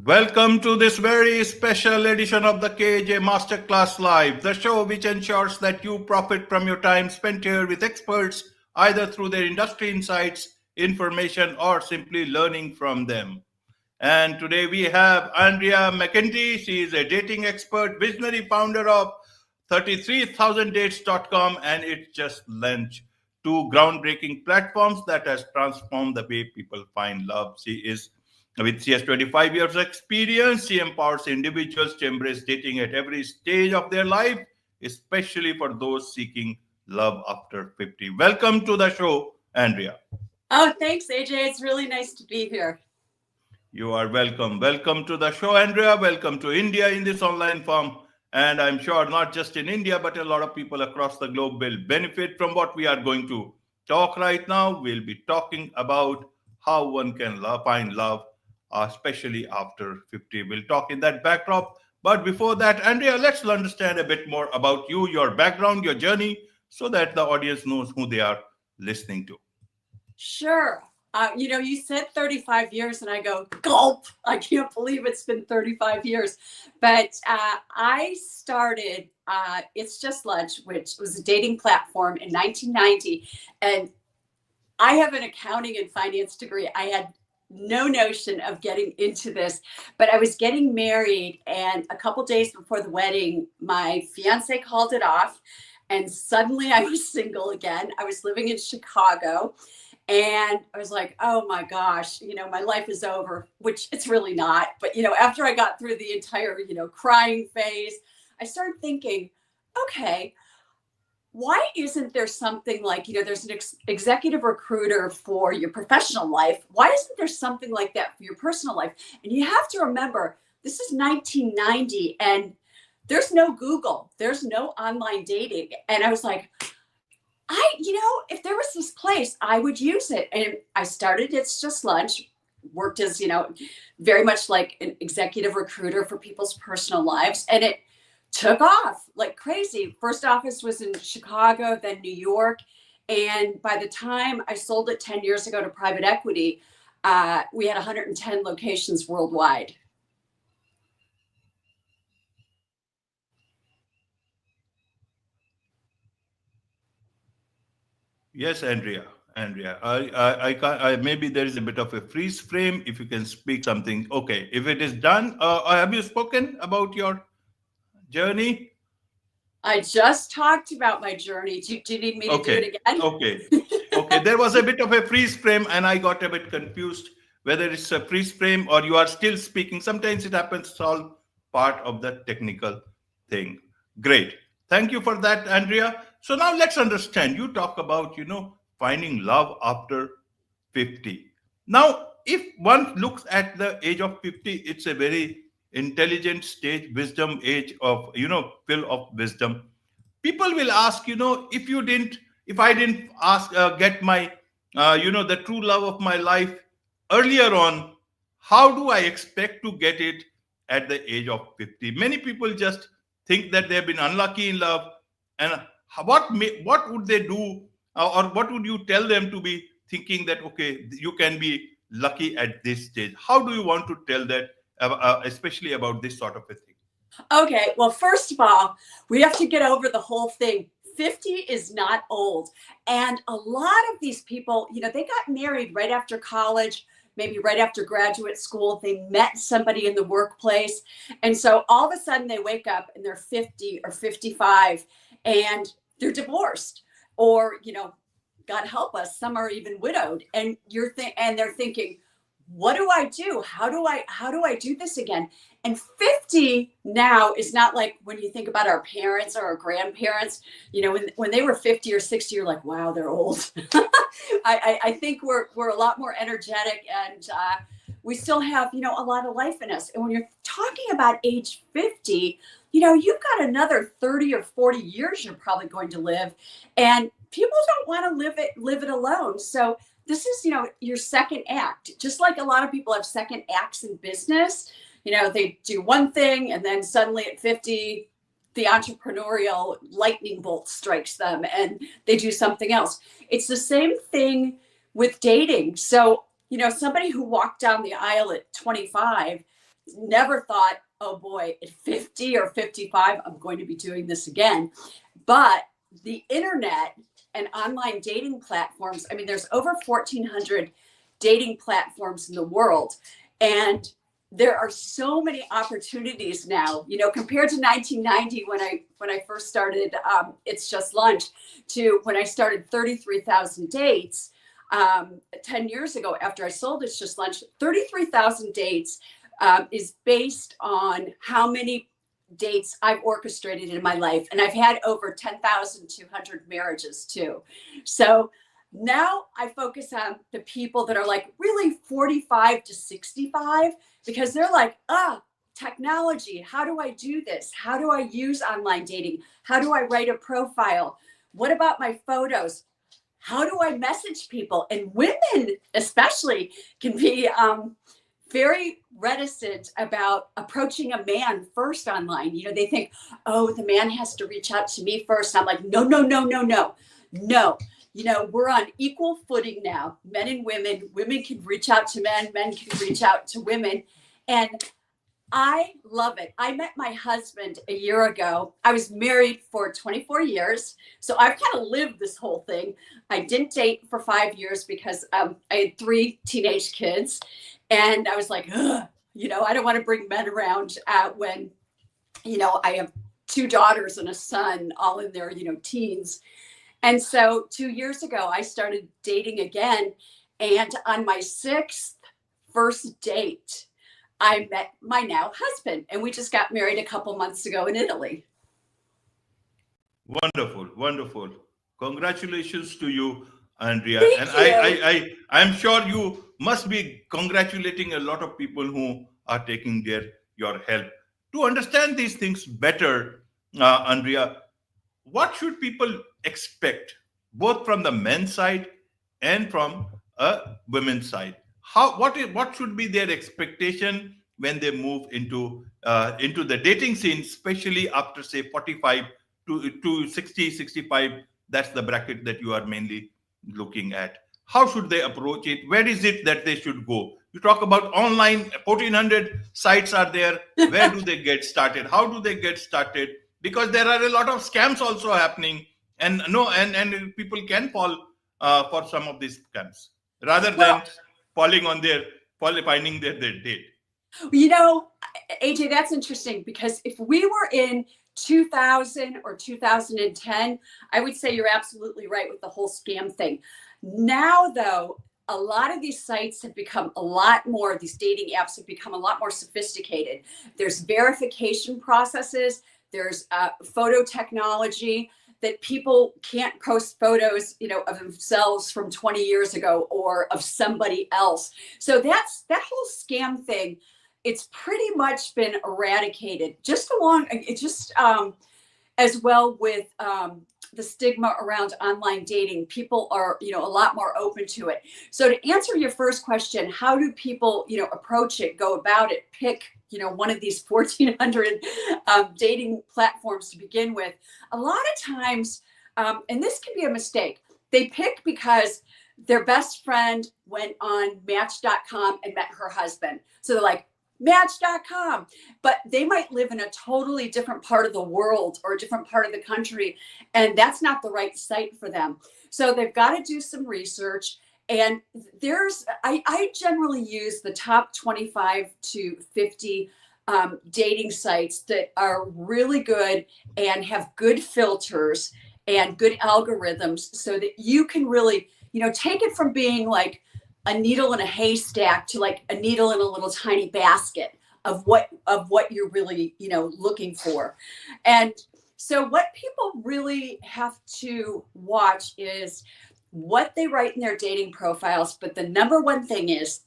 Welcome to this very special edition of the KJ Masterclass Live, the show which ensures that you profit from your time spent here with experts, either through their industry insights, information, or simply learning from them. And today we have Andrea McGinty. She is a dating expert, visionary founder of 33,000dates.com, and it just launched two groundbreaking platforms that has transformed the way people find love. She has 25 years of experience. She empowers individuals to embrace dating at every stage of their life, especially for those seeking love after 50. Welcome to the show, Andrea. Oh, thanks, AJ. It's really nice to be here. You are welcome. Welcome to the show, Andrea. Welcome to India in this online form. And I'm sure not just in India, but a lot of people across the globe will benefit from what we are going to talk right now. We'll be talking about how one can find love, especially after 50. We'll talk in that backdrop. But before that, Andrea, let's understand a bit more about you, your background, your journey, so that the audience knows who they are listening to. Sure. You said 35 years and I go, gulp. I can't believe it's been 35 years. But I started It's Just Lunch, which was a dating platform in 1990. And I have an accounting and finance degree. I had no notion of getting into this, but I was getting married, and a couple days before the wedding, my fiance called it off, and suddenly I was single again. I was living in Chicago, and I was like, oh my gosh, my life is over, which it's really not. But, after I got through the entire, crying phase, I started thinking, okay, why isn't there something like, there's an executive recruiter for your professional life? Why isn't there something like that for your personal life? And you have to remember, this is 1990 and there's no Google, there's no online dating. And I was like, if there was this place, I would use it. And I started It's Just Lunch, worked as, very much like an executive recruiter for people's personal lives. And it took off like crazy. First office was in Chicago, then New York. And by the time I sold it 10 years ago to private equity, we had 110 locations worldwide. Yes, Andrea. Andrea, maybe there is a bit of a freeze frame. If you can speak something, okay. If it is done, have you spoken about your journey? I just talked about my journey. Do you need me to do it again? Okay. There was a bit of a freeze frame, and I got a bit confused whether it's a freeze frame or you are still speaking. Sometimes it happens. It's all part of the technical thing. Great. Thank you for that, Andrea. So now let's understand. You talk about, finding love after 50. Now, if one looks at the age of 50, it's a very intelligent stage, wisdom age of, full of wisdom. People will ask, if I didn't get my, the true love of my life earlier on, how do I expect to get it at the age of 50? Many people just think that they've been unlucky in love, and what would they do, or what would you tell them to be thinking that, okay, you can be lucky at this stage? How do you want to tell that, especially about this sort of a thing? Okay, well, first of all, we have to get over the whole thing. 50 is not old. And a lot of these people, they got married right after college, maybe right after graduate school. They met somebody in the workplace. And so all of a sudden they wake up and they're 50 or 55 and they're divorced, or, God help us, some are even widowed. And they're thinking, what do I do? How do I do this again? And 50 now is not like when you think about our parents or our grandparents, when they were 50 or 60, you're like, wow, they're old. I think we're a lot more energetic, and we still have, a lot of life in us. And when you're talking about age 50, you've got another 30 or 40 years you're probably going to live, and people don't want to live it alone. So this is, your second act. Just like a lot of people have second acts in business, they do one thing and then suddenly at 50, the entrepreneurial lightning bolt strikes them and they do something else. It's the same thing with dating. So, somebody who walked down the aisle at 25, never thought, oh boy, at 50 or 55, I'm going to be doing this again. But the internet and online dating platforms, I mean, there's over 1,400 dating platforms in the world. And there are so many opportunities now, you know, compared to 1990 when I first started It's Just Lunch, to when I started 33,000 dates 10 years ago after I sold It's Just Lunch. 33,000 dates is based on how many dates I've orchestrated in my life. And I've had over 10,200 marriages too. So now I focus on the people that are like really 45 to 65, because they're like, technology, how do I do this? How do I use online dating? How do I write a profile? What about my photos? How do I message people? And women especially can be very reticent about approaching a man first online. You know, they think, oh, the man has to reach out to me first. I'm like, no. You know, we're on equal footing now, men and women. Women can reach out to men, men can reach out to women. And I love it. I met my husband a year ago. I was married for 24 years. So I've kind of lived this whole thing. I didn't date for 5 years because I had 3 teenage kids. And I was like, you know, I don't want to bring men around when, you know, I have 2 daughters and a son all in their, you know, teens. And so 2 years ago, I started dating again. And on my 6th first date, I met my now husband. And we just got married a couple months ago in Italy. Wonderful, wonderful. Congratulations to you, Andrea. Thank And you. I'm sure you must be congratulating a lot of people who are taking your help. To understand these things better, Andrea, what should people expect, both from the men's side and from a women's side? What should be their expectation when they move into the dating scene, especially after say 45 to 60, 65? That's the bracket that you are mainly looking at. How should they approach it? Where is it that they should go? You talk about online, 1,400 sites are there. Where do they get started? How do they get started? Because there are a lot of scams also happening, and people can fall for some of these scams rather than finding their date. You know, AJ, that's interesting, because if we were in 2000 or 2010, I would say you're absolutely right with the whole scam thing. Now, though, a lot of these sites have become a lot more, these dating apps have become a lot more sophisticated. There's verification processes, there's photo technology, that people can't post photos, you know, of themselves from 20 years ago or of somebody else. So that whole scam thing, it's pretty much been eradicated. As well with the stigma around online dating, people are, you know, a lot more open to it. So to answer your first question, how do people, you know, approach it, go about it, pick, you know, one of these 1,400 dating platforms to begin with? A lot of times, and this can be a mistake, they pick because their best friend went on Match.com and met her husband. So they're like, Match.com, but they might live in a totally different part of the world or a different part of the country, and that's not the right site for them. So they've got to do some research. And I generally use the top 25 to 50 dating sites that are really good and have good filters and good algorithms, so that you can really, you know, take it from being like a needle in a haystack to like a needle in a little tiny basket of what you're really, you know, looking for. And so what people really have to watch is what they write in their dating profiles. But the number one thing is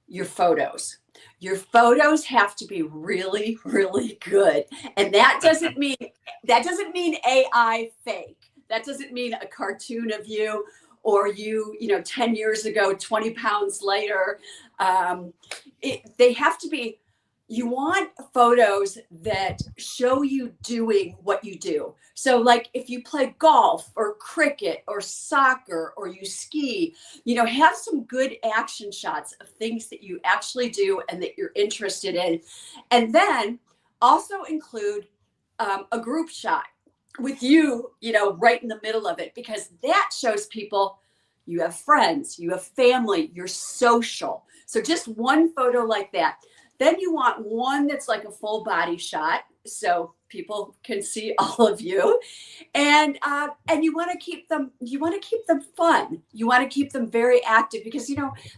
your photos. Your photos have to be really, really good. And that doesn't mean AI fake. That doesn't mean a cartoon of you, or you know, 10 years ago, 20 pounds later. They have to be, you want photos that show you doing what you do. So like if you play golf or cricket or soccer or you ski, have some good action shots of things that you actually do and that you're interested in. And then also include a group shot with you, right in the middle of it, because that shows people you have friends, you have family, you're social. So just one photo like that. Then you want one that's like a full body shot, so people can see all of you, and you want to keep them. You want to keep them fun. You want to keep them very active because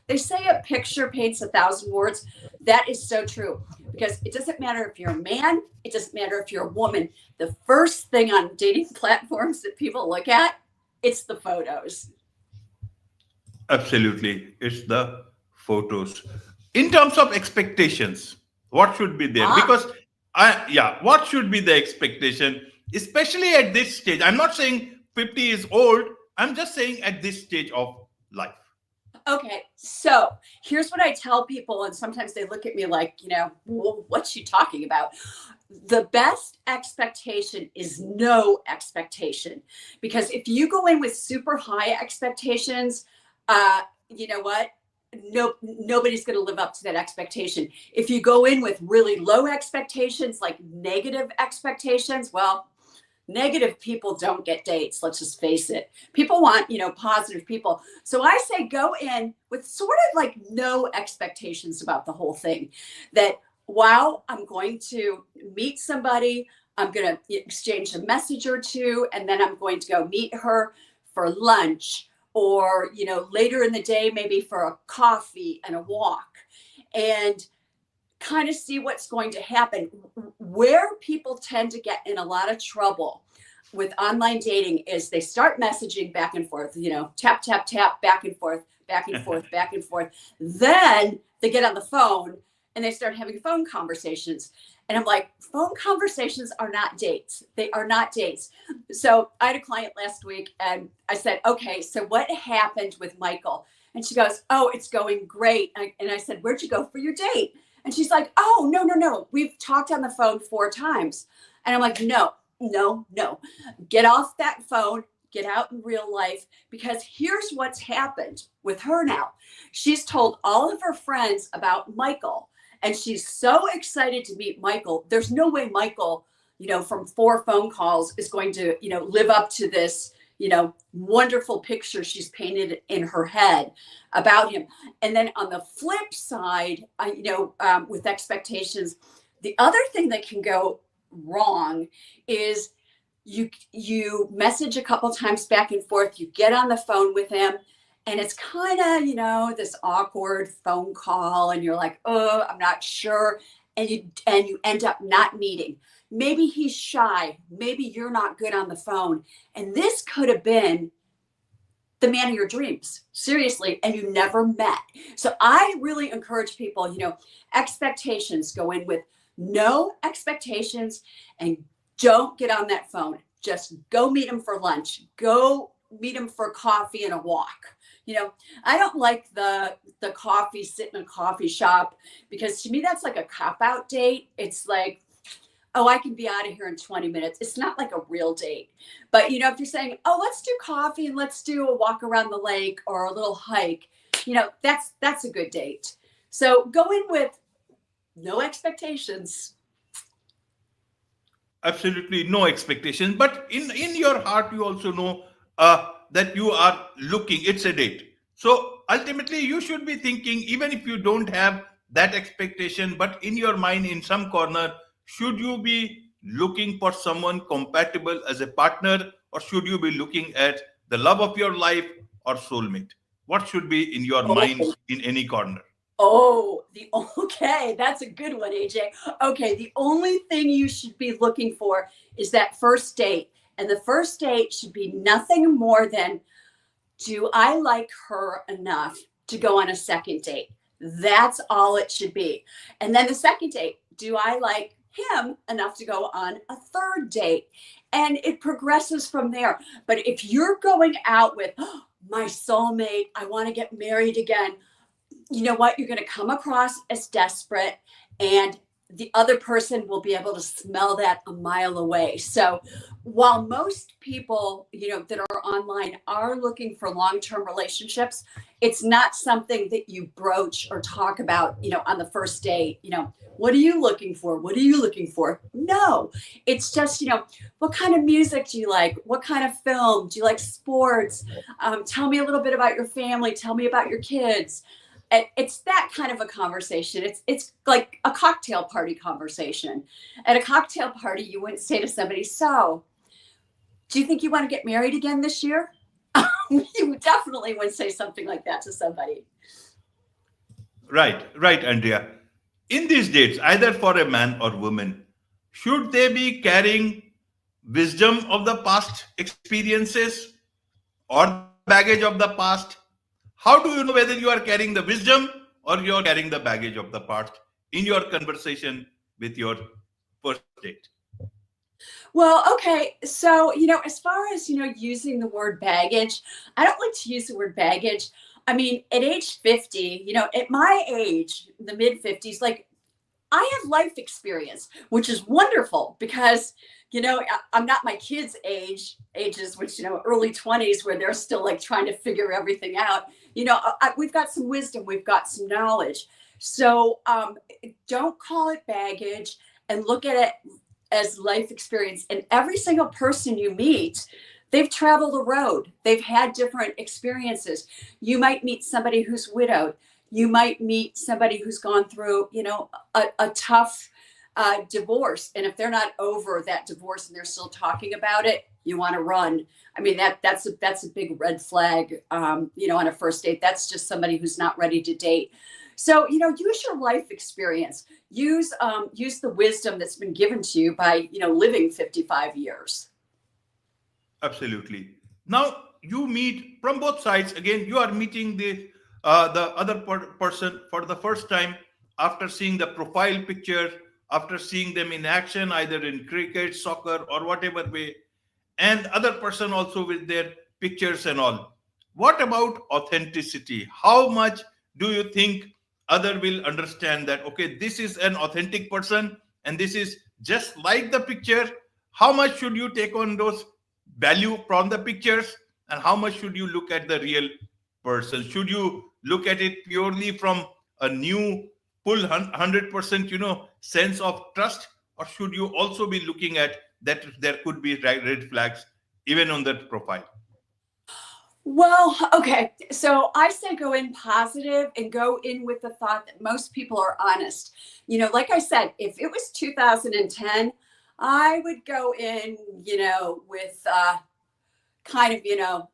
they say a picture paints 1,000 words. That is so true because it doesn't matter if you're a man. It doesn't matter if you're a woman. The first thing on dating platforms that people look at, it's the photos. Absolutely. It's the photos. In terms of expectations, what should be there? Because what should be the expectation, especially at this stage? I'm not saying 50 is old. I'm just saying at this stage of life. Okay, so here's what I tell people, and sometimes they look at me like, well, what's she talking about? The best expectation is no expectation, because if you go in with super high expectations, you know what? Nobody's going to live up to that expectation. If you go in with really low expectations, like negative expectations, well, negative people don't get dates. Let's just face it. People want, positive people. So I say go in with sort of like no expectations about the whole thing. That, wow, I'm going to meet somebody. I'm going to exchange a message or two, and then I'm going to go meet her for lunch, or, later in the day, maybe for a coffee and a walk, and kind of see what's going to happen. Where people tend to get in a lot of trouble with online dating is they start messaging back and forth, tap, tap, tap, back and forth, back and forth, back and forth. Then they get on the phone and they start having phone conversations. And I'm like, phone conversations are not dates. They are not dates. So I had a client last week and I said, okay, so what happened with Michael? And she goes, oh, it's going great. And I said, where'd you go for your date? And she's like, oh, no. We've talked on the phone 4 times. And I'm like, no. Get off that phone. Get out in real life, because here's what's happened with her now. She's told all of her friends about Michael. And she's so excited to meet Michael. There's no way Michael, from 4 phone calls is going to, live up to this, wonderful picture she's painted in her head about him. And then on the flip side, with expectations, the other thing that can go wrong is you message a couple times back and forth, you get on the phone with him, and it's kind of, this awkward phone call, and you're like, oh, I'm not sure. And you end up not meeting. Maybe he's shy. Maybe you're not good on the phone. And this could have been the man of your dreams, seriously, and you never met. So I really encourage people, expectations, go in with no expectations and don't get on that phone. Just go meet him for lunch. Go meet him for coffee and a walk. I don't like the coffee, sit in a coffee shop, because to me, that's like a cop-out date. It's like, oh, I can be out of here in 20 minutes. It's not like a real date. But, if you're saying, oh, let's do coffee and let's do a walk around the lake or a little hike, that's a good date. So go in with no expectations. Absolutely no expectation. But in your heart, you also know that you are looking, it's a date. So ultimately, you should be thinking, even if you don't have that expectation, but in your mind, in some corner, should you be looking for someone compatible as a partner, or should you be looking at the love of your life or soulmate? What should be in your mind in any corner? Okay, that's a good one, AJ. Okay, the only thing you should be looking for is that first date. And the first date should be nothing more than, do I like her enough to go on a second date? That's all it should be. And then the second date, do I like him enough to go on a third date? And it progresses from there. But if you're going out with, oh, my soulmate, I want to get married again, you know what? You're going to come across as desperate, and the other person will be able to smell that a mile away. So while most people, that are online are looking for long-term relationships, it's not something that you broach or talk about, on the first date. What are you looking for? What are you looking for? No, it's just, what kind of music do you like? What kind of film? Do you like sports? Tell me a little bit about your family. Tell me about your kids. It's that kind of a conversation. It's like a cocktail party conversation. At a cocktail party, you wouldn't say to somebody, so, do you think you want to get married again this year? You definitely wouldn't say something like that to somebody. Right, Andrea. In these dates, either for a man or woman, should they be carrying wisdom of the past experiences or the baggage of the past? How do you know whether you are carrying the wisdom or you're carrying the baggage of the past in your conversation with your first date? Well, okay. So, as far as, using the word baggage, I don't like to use the word baggage. I mean, at age 50, at my age, the mid 50s, like I have life experience, which is wonderful because, I'm not my kids' ages, which, early 20s where they're still like trying to figure everything out. We've got some wisdom, we've got some knowledge. So don't call it baggage and look at it as life experience. And every single person you meet, they've traveled a road. They've had different experiences. You might meet somebody who's widowed. You might meet somebody who's gone through, a tough divorce. And if they're not over that divorce and they're still talking about it, you want to run. I mean, that's a big red flag, on a first date. That's just somebody who's not ready to date. So, use your life experience. Use the wisdom that's been given to you by, living 55 years. Absolutely. Now you meet from both sides. Again, you are meeting the other person for the first time after seeing the profile picture, after seeing them in action, either in cricket, soccer, or whatever way, and other person also with their pictures and all. What about authenticity? How much do you think other will understand that, okay, this is an authentic person and this is just like the picture? How much should you take on those value from the pictures, and how much should you look at the real person? Should you look at it purely from a new full 100% sense of trust, or should you also be looking at that there could be red flags even on that profile? Well, okay. So I say go in positive and go in with the thought that most people are honest. Like I said, if it was 2010, I would go in, with kind of,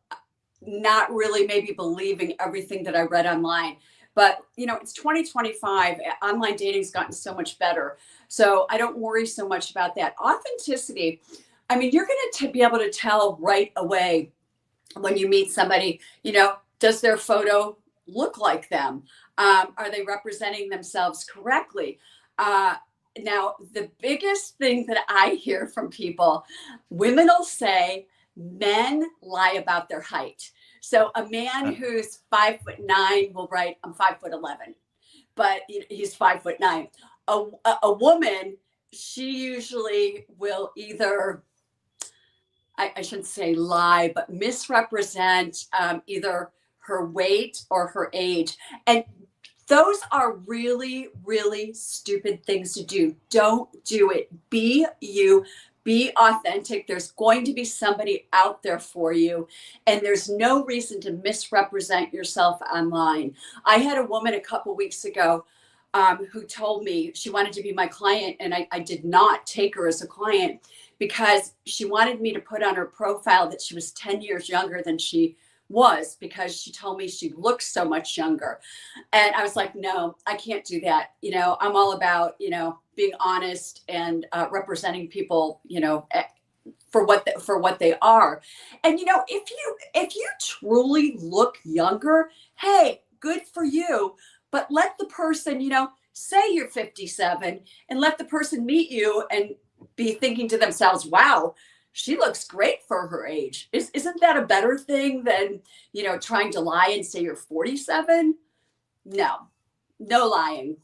not really maybe believing everything that I read online. But, it's 2025. Online dating's gotten so much better. So I don't worry so much about that. Authenticity. I mean, you're going to be able to tell right away when you meet somebody, does their photo look like them? Are they representing themselves correctly? Now, the biggest thing that I hear from people, women will say men lie about their height. So a man who's 5'9" will write, I'm 5'11", but he's 5'9". A woman, she usually will either, I shouldn't say lie, but misrepresent either her weight or her age. And those are really, really stupid things to do. Don't do it. Be you. Be authentic. There's going to be somebody out there for you. And there's no reason to misrepresent yourself online. I had a woman a couple weeks ago who told me she wanted to be my client, and I did not take her as a client because she wanted me to put on her profile that she was 10 years younger than she was, because she told me she looked so much younger. And I was like, no, I can't do that. I'm all about, being honest and representing people, for what they are. And, if you truly look younger, hey, good for you. But let the person, say you're 57, and let the person meet you and be thinking to themselves, wow, she looks great for her age. Isn't that a better thing than, trying to lie and say you're 47? No lying.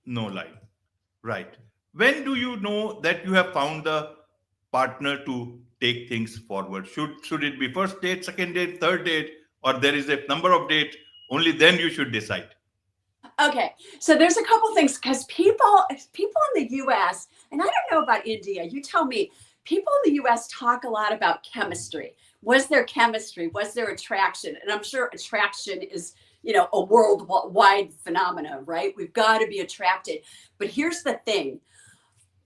No lie. Right. When do you know that you have found the partner to take things forward? Should it be first date, second date, third date, or there is a number of dates? Only then you should decide. Okay, so there's a couple things because people in the U.S. and I don't know about India. You tell me. People in the U.S. talk a lot about chemistry. Was there chemistry? Was there attraction? And I'm sure attraction is, a worldwide phenomenon, right? We've got to be attracted. But here's the thing: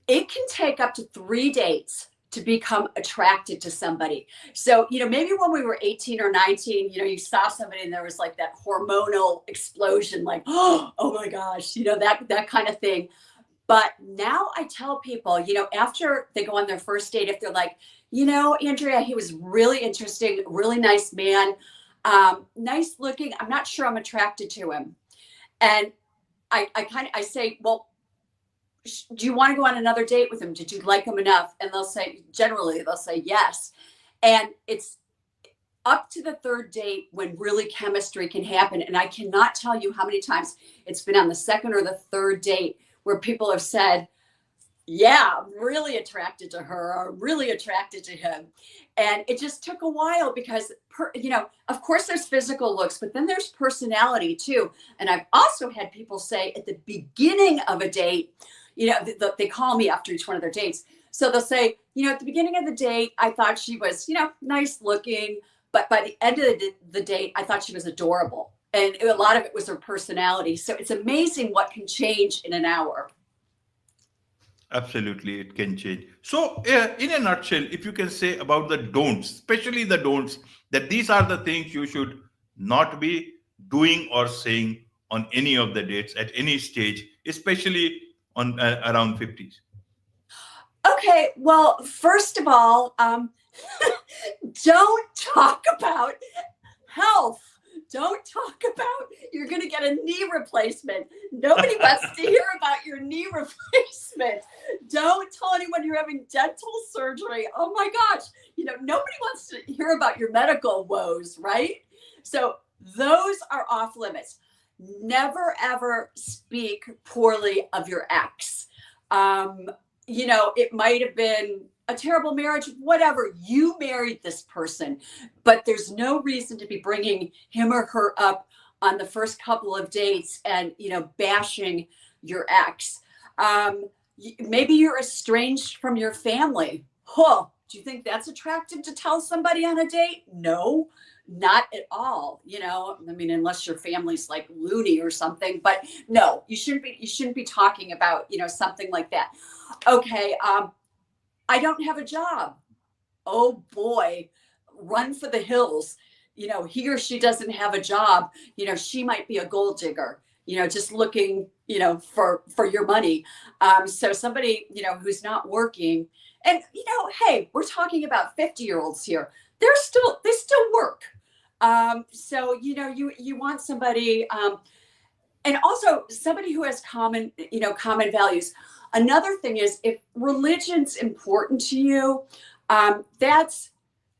it can take up to 3 dates to become attracted to somebody. So, maybe when we were 18 or 19, you saw somebody and there was like that hormonal explosion, like, oh my gosh, that kind of thing. But now I tell people, after they go on their first date, if they're like, Andrea, he was really interesting, really nice man, nice looking. I'm not sure I'm attracted to him. And I say, well, do you want to go on another date with him? Did you like him enough? And generally they'll say yes. And it's up to the third date when really chemistry can happen. And I cannot tell you how many times it's been on the second or the third date where people have said, yeah, I'm really attracted to her or really attracted to him. And it just took a while because, of course there's physical looks, but then there's personality too. And I've also had people say at the beginning of a date, they call me after each one of their dates. So they'll say, at the beginning of the date, I thought she was, nice looking, but by the end of the date, I thought she was adorable. And a lot of it was her personality. So it's amazing what can change in an hour. Absolutely, it can change. So, in a nutshell, if you can say about the don'ts, especially the don'ts, that these are the things you should not be doing or saying on any of the dates at any stage, especially on around 50s. Okay, well, first of all, don't talk about health. Don't talk about you're going to get a knee replacement. Nobody wants to hear about your knee replacement. Don't tell anyone you're having dental surgery. Oh my gosh. Nobody wants to hear about your medical woes, right? So those are off limits. Never, ever speak poorly of your ex. It might have been a terrible marriage, whatever. You married this person, but there's no reason to be bringing him or her up on the first couple of dates and, bashing your ex. Maybe you're estranged from your family. Do you think that's attractive to tell somebody on a date? No, not at all. Unless your family's like loony or something, but no, you shouldn't be talking about, something like that. Okay. I don't have a job. Oh boy, run for the hills. He or she doesn't have a job. She might be a gold digger, just looking, for your money. So somebody, who's not working and, hey, we're talking about 50-year-olds here. They still work. So, you want somebody, and also somebody who has common values. Another thing is if religion's important to you,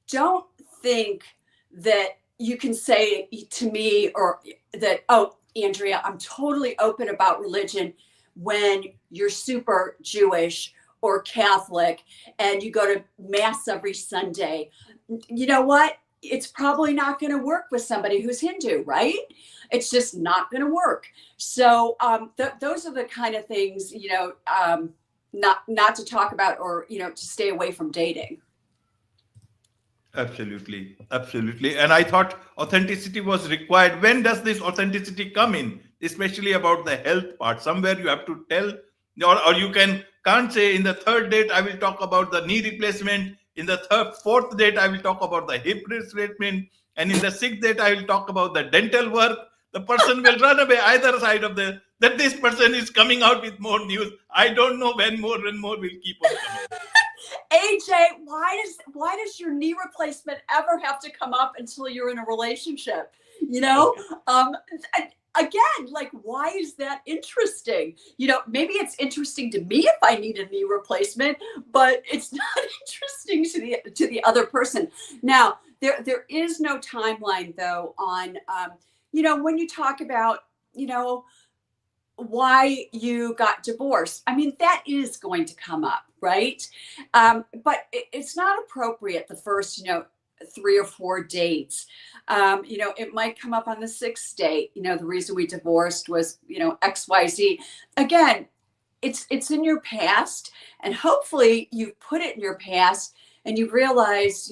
don't think that you can say to me or that, oh, Andrea, I'm totally open about religion when you're super Jewish or Catholic and you go to mass every Sunday. You know what? It's probably not going to work with somebody who's Hindu, right? It's just not going to work. So those are the kind of things, not to talk about or, to stay away from dating. Absolutely. Absolutely. And I thought authenticity was required. When does this authenticity come in? Especially about the health part. Somewhere you have to tell, or you can't say in the third date, I will talk about the knee replacement. In the fourth date, I will talk about the hip replacement. And in the sixth date, I will talk about the dental work. The person will run away either side of that this person is coming out with more news. I don't know when more and more will keep on coming. AJ, why does your knee replacement ever have to come up until you're in a relationship? Again, like, why is that interesting? Maybe it's interesting to me if I need a knee replacement, but it's not interesting to the other person. Now, there is no timeline though on, when you talk about, why you got divorced. I mean, that is going to come up, right? But it's not appropriate the first, 3 or 4 dates. It might come up on the sixth date. The reason we divorced was, XYZ. Again, it's in your past, and hopefully you've put it in your past and you realize,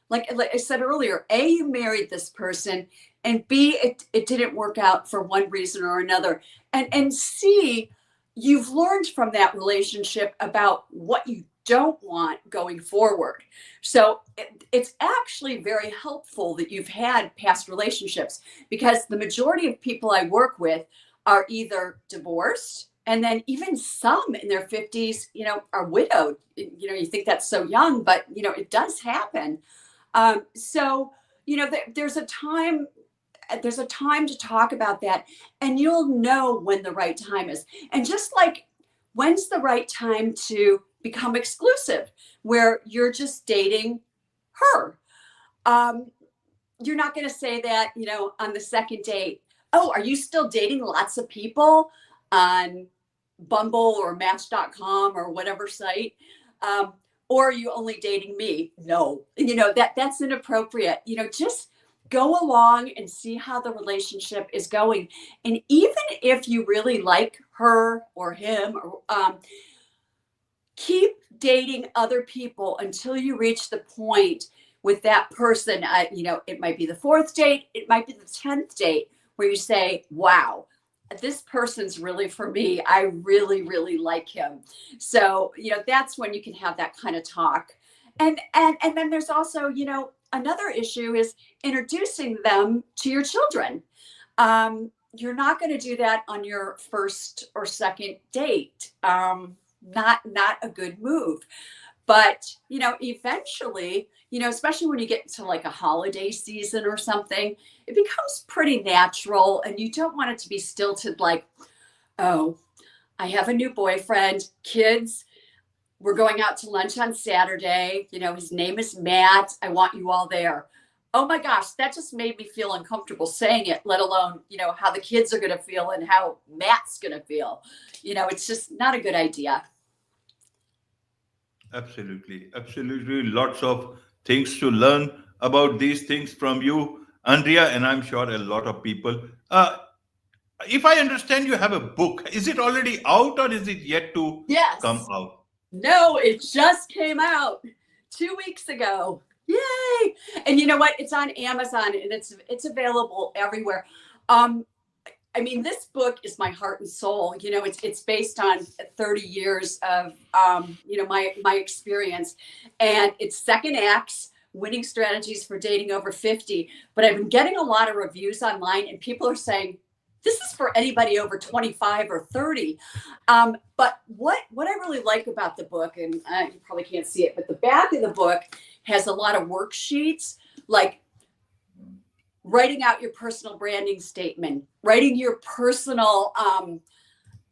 like I said earlier, A, you married this person, and B, it didn't work out for one reason or another. And C, you've learned from that relationship about what you don't want going forward. So it's actually very helpful that you've had past relationships, because the majority of people I work with are either divorced, and then even some in their 50s, are widowed. You think that's so young, but it does happen. So there's a time to talk about that, and you'll know when the right time is. And just like, when's the right time to become exclusive, where you're just dating her. You're not going to say that, on the second date, oh, are you still dating lots of people on Bumble or Match.com or whatever site? Or are you only dating me? No, that's inappropriate. Just go along and see how the relationship is going. And even if you really like her or him, keep dating other people until you reach the point with that person. It might be the fourth date, it might be the 10th date, where you say, wow, this person's really for me. I really, really like him. So, that's when you can have that kind of talk. And then there's also, another issue is introducing them to your children. You're not going to do that on your first or second date. Not a good move. But, eventually, especially when you get to like a holiday season or something, it becomes pretty natural, and you don't want it to be stilted like, oh, I have a new boyfriend, kids, we're going out to lunch on Saturday. His name is Matt. I want you all there. Oh my gosh, that just made me feel uncomfortable saying it, let alone, how the kids are going to feel and how Matt's going to feel. It's just not a good idea. Absolutely. Absolutely. Lots of things to learn about these things from you, Andrea, and I'm sure a lot of people. If I understand, you have a book. Is it already out or is it yet to come Yes. out? No, it just came out 2 weeks ago. Yay! And you know what? It's on Amazon, and it's available everywhere. This book is my heart and soul. It's based on 30 years of my experience, and it's second acts, winning strategies for dating over 50. But I've been getting a lot of reviews online, and people are saying this is for anybody over 25 or 30. But what I really like about the book, and you probably can't see it, but the back of the book has a lot of worksheets, like writing out your personal branding statement, writing your personal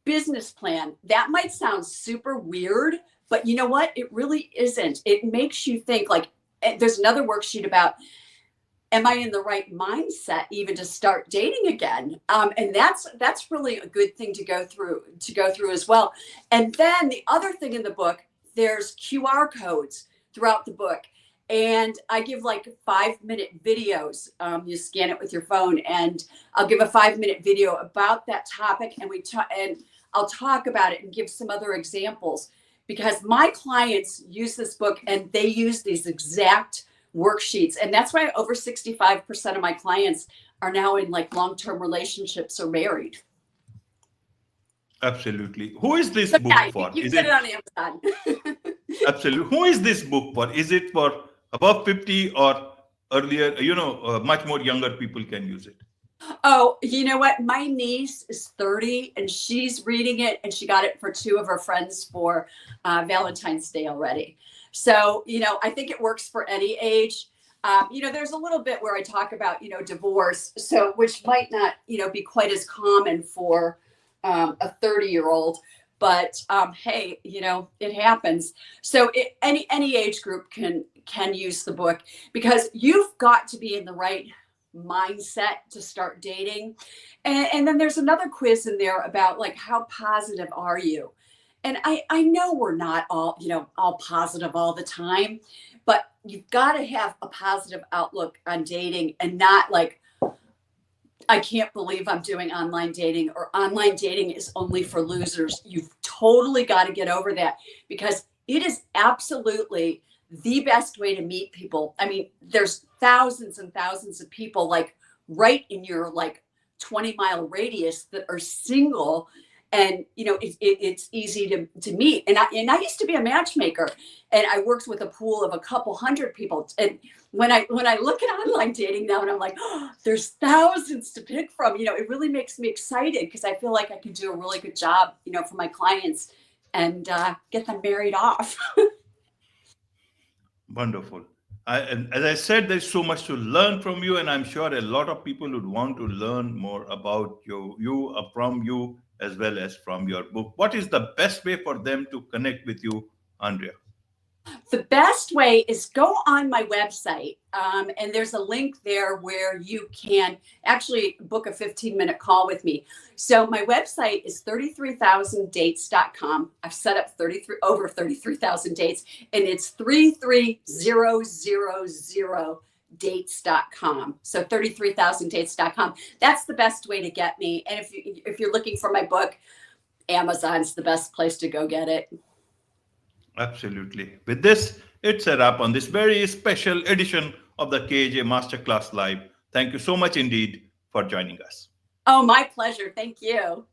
business plan. That might sound super weird, but you know what? It really isn't. It makes you think. Like, there's another worksheet about, am I in the right mindset even to start dating again? And that's really a good thing to go through as well. And then the other thing in the book, there's QR codes throughout the book. And I give like 5-minute videos. You scan it with your phone, and I'll give a 5-minute video about that topic, and I'll talk about it and give some other examples, because my clients use this book and they use these exact worksheets, and that's why over 65% of my clients are now in like long-term relationships or married. Absolutely. Who is this So book yeah, for? you Is get it it on Amazon. absolutely? Who is this book for? Is it for above 50 or earlier? Much more younger people can use it. Oh, you know what? My niece is 30 and she's reading it, and she got it for 2 of her friends for Valentine's Day already. So, I think it works for any age. There's a little bit where I talk about, divorce, so which might not, be quite as common for a 30-year-old. But hey, it happens. So any age group can use the book, because you've got to be in the right mindset to start dating. And then there's another quiz in there about like, how positive are you? And I know we're not all, all positive all the time, but you've got to have a positive outlook on dating and not like, I can't believe I'm doing online dating, or online dating is only for losers. You've totally got to get over that, because it is absolutely the best way to meet people. I mean, there's thousands and thousands of people like right in your like 20-mile radius that are single, and it's easy to meet. And I used to be a matchmaker, and I worked with a pool of a couple hundred people. And when I look at online dating now, and I'm like, oh, there's thousands to pick from, it really makes me excited, because I feel like I can do a really good job, for my clients, and get them married off. Wonderful. And as I said, there's so much to learn from you, and I'm sure a lot of people would want to learn more about from you, as well as from your book. What is the best way for them to connect with you, Andrea? The best way is go on my website, and there's a link there where you can actually book a 15-minute call with me. So my website is 33,000dates.com. I've set up over 33,000 dates, and it's 33000dates.com. So 33,000dates.com. That's the best way to get me. And if you're looking for my book, Amazon's the best place to go get it. Absolutely. With this, it's a wrap on this very special edition of the KJ Masterclass Live. Thank you so much indeed for joining us. Oh, my pleasure. Thank you.